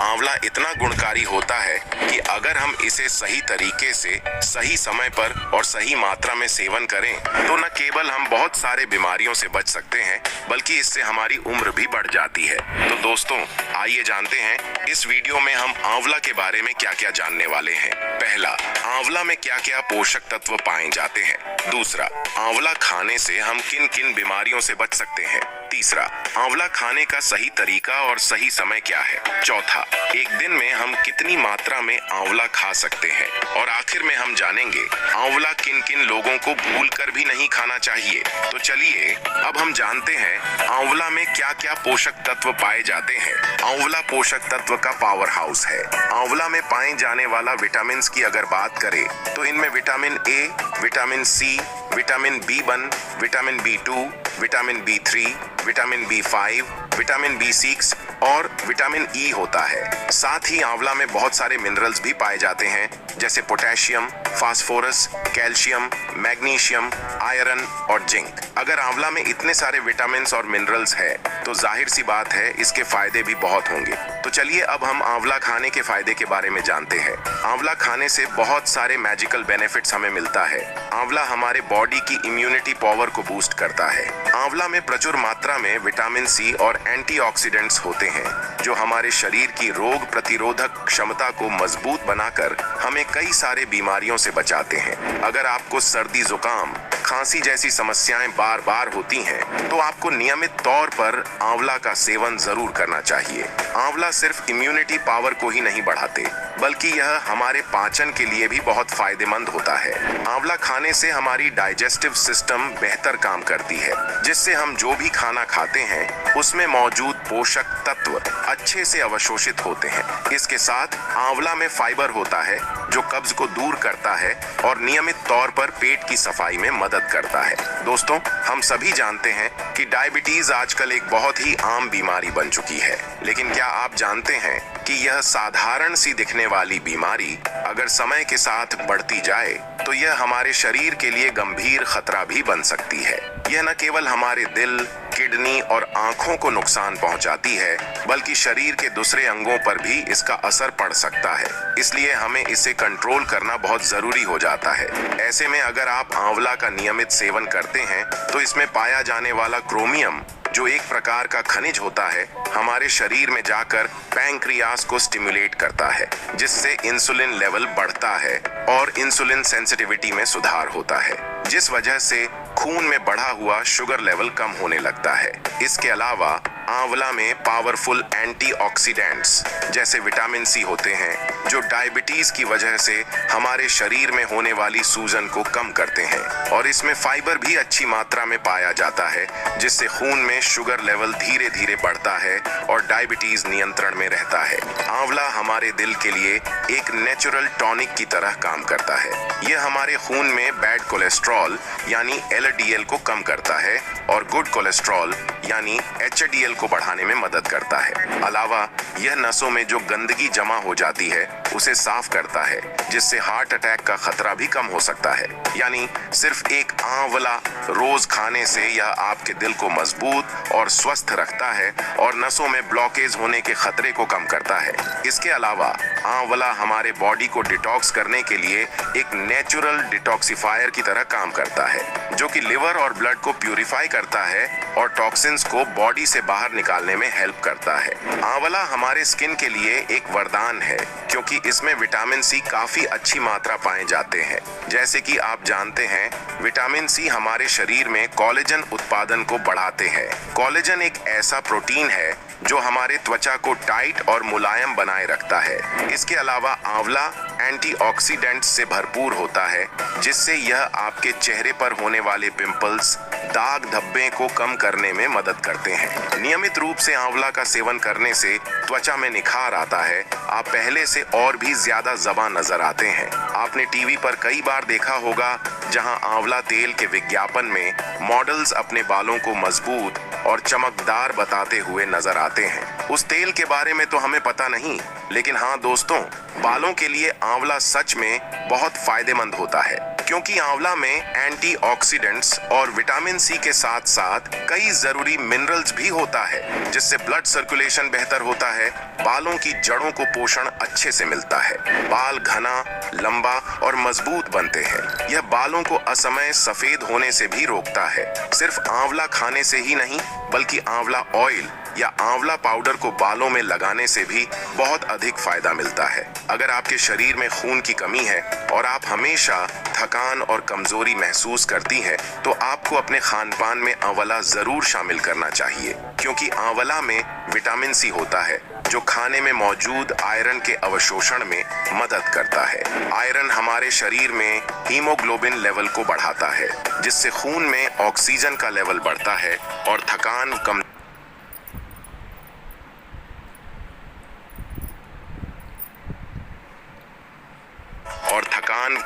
आंवला इतना गुणकारी होता है कि अगर हम इसे सही तरीके से सही समय पर और सही मात्रा में सेवन करें तो न केवल हम बहुत सारे बीमारियों से बच सकते हैं बल्कि इससे हमारी उम्र भी बढ़ जाती है। तो दोस्तों, आइए जानते हैं इस वीडियो में हम आंवला के बारे में क्या क्या जानने वाले हैं। पहला, आंवला में क्या क्या पोषक तत्व पाए जाते हैं। दूसरा, आंवला खाने से हम किन किन बीमारियों से बच सकते हैं। तीसरा, आंवला खाने का सही तरीका और सही समय क्या है। चौथा, एक दिन में हम कितनी मात्रा में आंवला खा सकते हैं। और आखिर में हम जानेंगे आंवला किन किन लोगों को भूलकर भी नहीं खाना चाहिए। तो चलिए अब हम जानते हैं आंवला में क्या क्या पोषक तत्व पाए जाते हैं। आंवला पोषक तत्व का पावर हाउस है। आंवला में पाए जाने वाला विटामिन की अगर बात करें तो इनमें vitamin A, vitamin C, vitamin B1, vitamin B2, vitamin B3, vitamin B5, vitamin B6 और विटामिन ई होता है। साथ ही आंवला में बहुत सारे मिनरल्स भी पाए जाते हैं जैसे potassium, phosphorus, calcium, magnesium, iron और जिंक। अगर आंवला में इतने सारे विटामिन्स और मिनरल्स है तो जाहिर सी बात है इसके फायदे भी बहुत होंगे। तो चलिए अब हम आंवला खाने के फायदे के बारे में जानते हैं। आंवला खाने से बहुत सारे मैजिकल बेनिफिट्स हमें मिलता है। आंवला हमारे बॉडी की इम्यूनिटी पावर को बूस्ट करता है। आंवला में प्रचुर मात्रा में विटामिन सी और एंटीऑक्सीडेंट्स होते हैं जो हमारे शरीर की रोग प्रतिरोधक क्षमता को मजबूत बनाकर हमें कई सारे बीमारियों से बचाते हैं। अगर आपको सर्दी, जुकाम, खांसी जैसी समस्याएं बार बार होती हैं तो आपको नियमित तौर पर आंवला का सेवन जरूर करना चाहिए। आंवला सिर्फ इम्यूनिटी पावर को ही नहीं बढ़ाते बल्कि यह हमारे पाचन के लिए भी बहुत फायदेमंद होता है। आंवला खाने से हमारी डाइजेस्टिव सिस्टम बेहतर काम करती है जिससे हम जो भी खाना खाते हैं उसमें मौजूद पोषक तत्व अच्छे से अवशोषित होते हैं। इसके साथ आंवला में फाइबर होता है जो कब्ज को दूर करता है और नियमित तौर पर पेट की सफाई में मदद करता है। दोस्तों, हम सभी जानते हैं कि डायबिटीज आजकल एक बहुत ही आम बीमारी बन चुकी है, लेकिन क्या आप जानते हैं कि यह साधारण सी दिखने वाली बीमारी अगर समय के साथ बढ़ती जाए तो यह हमारे शरीर के लिए गंभीर खतरा भी बन सकती है। यह न केवल हमारे दिल, किडनी और आंखों को नुकसान पहुंचाती है बल्कि शरीर के दूसरे अंगों पर भी इसका असर पड़ सकता है। इसलिए हमें इसे कंट्रोल करना बहुत जरूरी हो जाता है। ऐसे में अगर आप आंवला का नियमित सेवन करते हैं तो इसमें पाया जाने वाला क्रोमियम, जो एक प्रकार का खनिज होता है, हमारे शरीर में जाकर पैंक्रियास को स्टिमुलेट करता है जिससे इंसुलिन लेवल बढ़ता है और इंसुलिन सेंसिटिविटी में सुधार होता है, जिस वजह से खून में बढ़ा हुआ शुगर लेवल कम होने लगता है। इसके अलावा आंवला में पावरफुल एंटीऑक्सीडेंट्स जैसे विटामिन सी होते हैं जो डायबिटीज की वजह से हमारे शरीर में होने वाली सूजन को कम करते हैं। और इसमें फाइबर भी अच्छी मात्रा में पाया जाता है जिससे खून में शुगर लेवल धीरे धीरे बढ़ता है और डायबिटीज नियंत्रण में रहता है। आंवला हमारे दिल के लिए एक नेचुरल टॉनिक की तरह काम करता है। यह हमारे खून में बैड कोलेस्ट्रॉल यानी LDL को कम करता है और गुड कोलेस्ट्रॉल यानी HDL को बढ़ाने में मदद करता है। अलावा यह नसों में जो गंदगी जमा हो जाती है उसे साफ करता है जिससे हार्ट अटैक का खतरा भी कम हो सकता है। यानी सिर्फ एक आंवला रोज खाने से यह आपके दिल को मजबूत और स्वस्थ रखता है और नसों में ब्लॉकेज होने के खतरे को कम करता है। इसके अलावा आंवला हमारे बॉडी को डिटॉक्स करने के लिए एक नेचुरल डिटॉक्सिफायर की तरह काम करता है जो कि लिवर और ब्लड को प्यूरिफाई करता है और टॉक्सिन्स को बॉडी से बाहर निकालने में हेल्प करता है। आंवला हमारे स्किन के लिए एक वरदान है क्योंकि इसमें विटामिन सी काफी अच्छी मात्रा पाए जाते हैं। जैसे कि आप जानते हैं, विटामिन सी हमारे शरीर में कोलेजन उत्पादन को बढ़ाते हैं। कोलेजन एक ऐसा प्रोटीन है जो हमारे त्वचा को टाइट और मुलायम बनाए रखता है। इसके अलावा आंवला एंटीऑक्सीडेंट्स से भरपूर होता है जिससे यह आपके चेहरे पर होने वाले पिंपल्स, दाग धब्बे को कम करने में मदद करते हैं। नियमित रूप से आंवला का सेवन करने से त्वचा में निखार आता है। आप पहले से और भी ज्यादा जवां नजर आते हैं। आपने टीवी पर कई बार देखा होगा जहां आंवला तेल के विज्ञापन में मॉडल्स अपने बालों को मजबूत और चमकदार बताते हुए नजर आते हैं। उस तेल के बारे में तो हमें पता नहीं, लेकिन हाँ दोस्तों, बालों के लिए आंवला सच में बहुत फायदेमंद होता है। क्योंकि आंवला में एंटीऑक्सीडेंट्स और विटामिन सी के साथ साथ कई जरूरी मिनरल्स भी होता है, जिससे ब्लड सर्कुलेशन बेहतर होता है, बालों की जड़ों को पोषण अच्छे से मिलता है, बाल घना, लंबा और मजबूत बनते हैं। यह बालों को असमय सफेद होने से भी रोकता है। सिर्फ आंवला खाने से ही नहीं, बल्कि आंवला ऑयल या आंवला पाउडर को बालों में लगाने से भी बहुत अधिक फायदा मिलता है। अगर आपके शरीर में खून की कमी है और आप हमेशा थकान और कमजोरी महसूस करती हैं, तो आपको अपने खान पान में आंवला जरूर शामिल करना चाहिए, क्योंकि आंवला में विटामिन सी होता है जो खाने में मौजूद आयरन के अवशोषण में मदद करता है। आयरन हमारे शरीर में हीमोग्लोबिन लेवल को बढ़ाता है, जिससे खून में ऑक्सीजन का लेवल बढ़ता है और थकान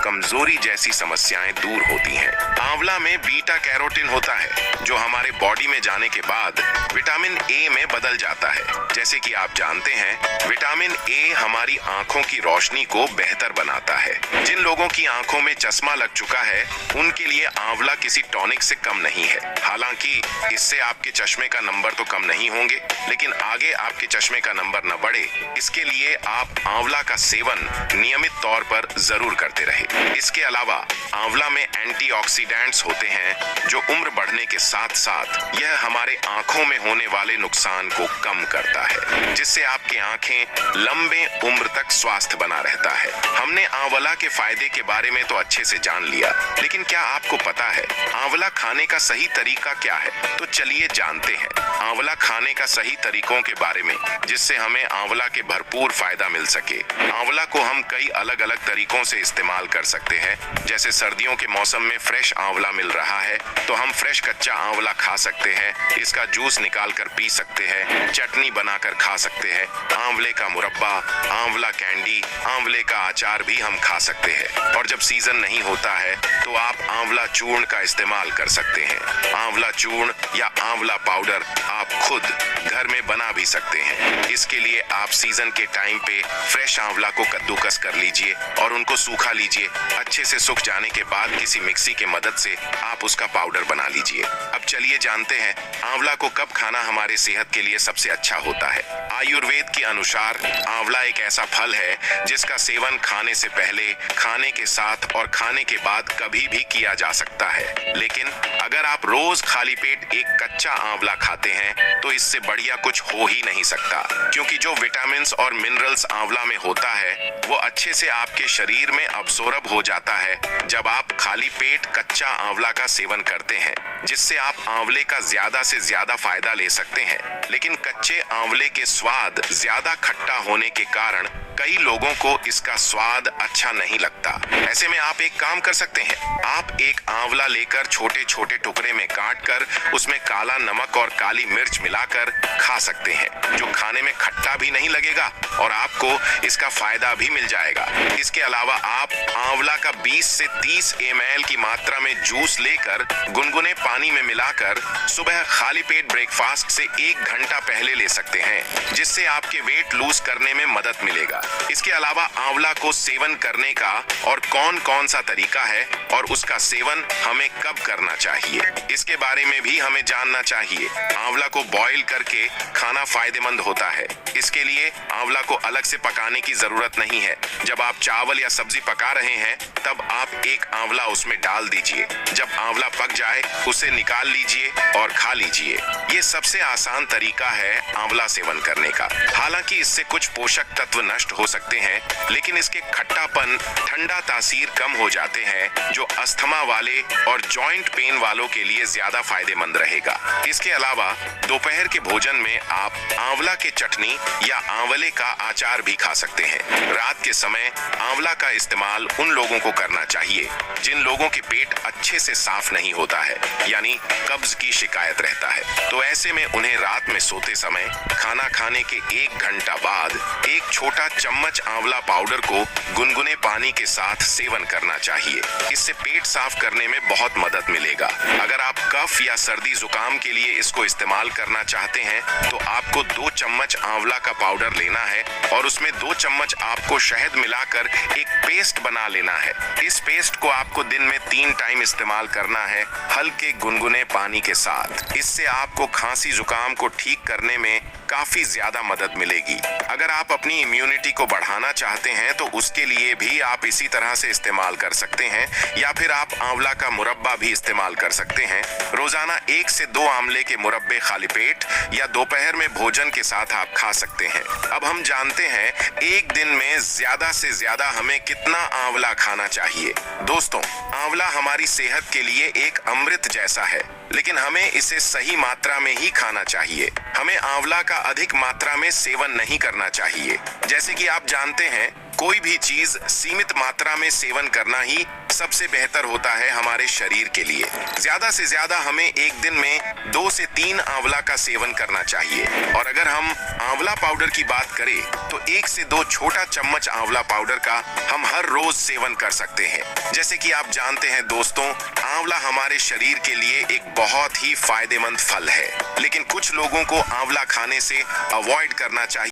कमजोरी जैसी समस्याएं दूर होती हैं। आंवला में बीटा कैरोटीन होता है जो हमारे बॉडी में जाने के बाद विटामिन ए में बदल जाता है। जैसे कि आप जानते हैं, विटामिन ए हमारी आंखों की रोशनी को बेहतर बनाता है। जिन लोगों की आंखों में चश्मा लग चुका है, उनके लिए आंवला किसी टॉनिक से कम नहीं है। हालांकि इससे आपके चश्मे का नंबर तो कम नहीं होंगे, लेकिन आगे आपके चश्मे का नंबर न बढ़े, इसके लिए आप आंवला का सेवन नियमित तौर पर जरूर करते रहे। इसके अलावा आंवला में एंटीऑक्सीडेंट्स होते हैं जो उम्र बढ़ने के साथ साथ यह हमारे आंखों में होने वाले नुकसान को कम करता है, जिससे आपकी आंखें लंबे उम्र तक स्वस्थ बना रहता है। हमने आंवला के फायदे के बारे में तो अच्छे से जान लिया, लेकिन क्या आपको पता है आंवला खाने का सही तरीका क्या है? तो चलिए जानते हैं आंवला खाने का सही तरीकों के बारे में, जिससे हमें आंवला के भरपूर फायदा मिल सके। आंवला को हम कई अलग अलग तरीकों से इस्तेमाल कर सकते हैं। जैसे सर्दियों के मौसम में फ्रेश आंवला मिल रहा है, तो हम फ्रेश कच्चा आंवला खा सकते हैं, इसका जूस निकाल कर पी सकते हैं, चटनी बनाकर खा सकते हैं, आंवले का मुरब्बा, आंवला कैंडी, आंवले का अचार भी हम खा सकते हैं। और जब सीजन नहीं होता है तो आप आंवला चूर्ण का इस्तेमाल कर सकते हैं। आंवला चूर्ण या आंवला पाउडर आप खुद घर में बना भी सकते हैं। इसके लिए आप सीजन के टाइम पे फ्रेश आंवला को कद्दूकस कर लीजिए और उनको सूखा लीजिए। अच्छे से सूख जाने के बाद किसी मिक्सी की मदद से आप उसका पाउडर बना लीजिए। अब चलिए जानते हैं आंवला को कब खाना हमारे सेहत के लिए सबसे अच्छा होता है। आयुर्वेद के अनुसार आंवला एक ऐसा फल है जिसका सेवन खाने से पहले, खाने के साथ और खाने के बाद कभी भी किया जा सकता है। लेकिन अगर आप रोज खाली पेट एक कच्चा आंवला खाते हैं तो इससे बढ़िया कुछ हो ही नहीं सकता, क्योंकि जो विटामिन और मिनरल्स आंवला में होता है वो अच्छे से आपके शरीर में अब्सॉर्ब हो जाता है जब आप खाली पेट कच्चा आंवला का सेवन करते हैं, जिससे आप आंवले का ज्यादा से ज्यादा फायदा ले सकते हैं। लेकिन कच्चे आंवले के स्वाद ज्यादा खट्टा होने के कारण कई लोगों को इसका स्वाद अच्छा नहीं लगता। ऐसे में आप एक काम कर सकते हैं, आप एक आंवला लेकर छोटे छोटे टुकड़े में काट कर उसमें काला नमक और काली मिर्च मिलाकर खा सकते हैं, जो खाने में खट्टा भी नहीं लगेगा और आपको इसका फायदा भी मिल जाएगा। इसके अलावा आप आंवला का 20 से 30 ml की मात्रा में जूस लेकर गुनगुने पानी में मिलाकर सुबह खाली पेट ब्रेकफास्ट से 1 घंटा पहले ले सकते हैं, जिससे आपके वेट लूज करने में मदद मिलेगा। इसके अलावा आंवला को सेवन करने का और कौन कौन सा तरीका है और उसका सेवन हमें कब करना चाहिए, इसके बारे में भी हमें जानना चाहिए। आंवला को बॉईल करके खाना फायदेमंद होता है। इसके लिए आंवला को अलग से पकाने की जरूरत नहीं है। जब आप चावल या सब्जी पका रहे हैं तब आप एक आंवला उसमें डाल दीजिए। जब आंवला पक जाए उसे निकाल लीजिए और खा लीजिए। ये सबसे आसान तरीका है आंवला सेवन करने का। हालांकि इससे कुछ पोषक तत्व नष्ट हो सकते हैं, लेकिन इसके खट्टापन, ठंडा तासीर कम हो जाते हैं, जो अस्थमा वाले और जॉइंट पेन वालों के लिए ज्यादा फायदेमंद रहेगा। इसके अलावा दोपहर के भोजन में आप आंवला की चटनी या आंवले का अचार भी खा सकते हैं। रात के समय आंवला का इस्तेमाल उन लोगों को करना चाहिए जिन लोगों के पेट अच्छे से साफ नहीं होता है, यानी कब्ज की शिकायत रहता है। तो ऐसे में उन्हें रात में सोते समय खाना खाने के 1 घंटा बाद एक छोटा चम्मच आंवला पाउडर को गुनगुने पानी के साथ सेवन करना चाहिए। इससे पेट साफ करने में बहुत मदद मिलेगा। अगर आप कफ या सर्दी जुकाम के लिए इसको इस्तेमाल करना चाहते हैं तो आपको 2 चम्मच आंवला का पाउडर लेना है और उसमें 2 चम्मच आपको शहद मिलाकर एक पेस्ट बना लेना है। इस पेस्ट को आपको दिन में 3 टाइम इस्तेमाल करना है हल्के गुनगुने पानी के साथ। इससे आपको खांसी जुकाम को ठीक करने में काफी ज्यादा मदद मिलेगी। अगर आप अपनी इम्यूनिटी को बढ़ाना चाहते हैं तो उसके लिए भी आप इसी तरह से इस्तेमाल कर सकते हैं, या फिर आप आंवला का मुरब्बा भी इस्तेमाल कर सकते हैं। रोजाना 1 से 2 आंवले के मुरब्बे खाली पेट या दोपहर में भोजन के साथ आप खा सकते हैं। अब हम जानते हैं एक दिन में ज्यादा से ज्यादा हमें कितना आंवला खाना चाहिए। दोस्तों, आंवला हमारी सेहत के लिए एक अमृत जैसा है, लेकिन हमें इसे सही मात्रा में ही खाना चाहिए। हमें आंवला का अधिक मात्रा में सेवन नहीं करना चाहिए। जैसे कि आप जानते हैं, कोई भी चीज सीमित मात्रा में सेवन करना ही सबसे बेहतर होता है हमारे शरीर के लिए। ज्यादा से ज्यादा हमें एक दिन में 2 से 3 आंवला का सेवन करना चाहिए। और अगर हम आंवला पाउडर की बात करें तो 1 से 2 छोटा चम्मच आंवला पाउडर का हम हर रोज सेवन कर सकते हैं। जैसे कि आप जानते हैं दोस्तों, आंवला हमारे शरीर के लिए एक बहुत ही फायदेमंद फल है, लेकिन कुछ लोगों को आंवला खाने से अवॉइड करना चाहिए।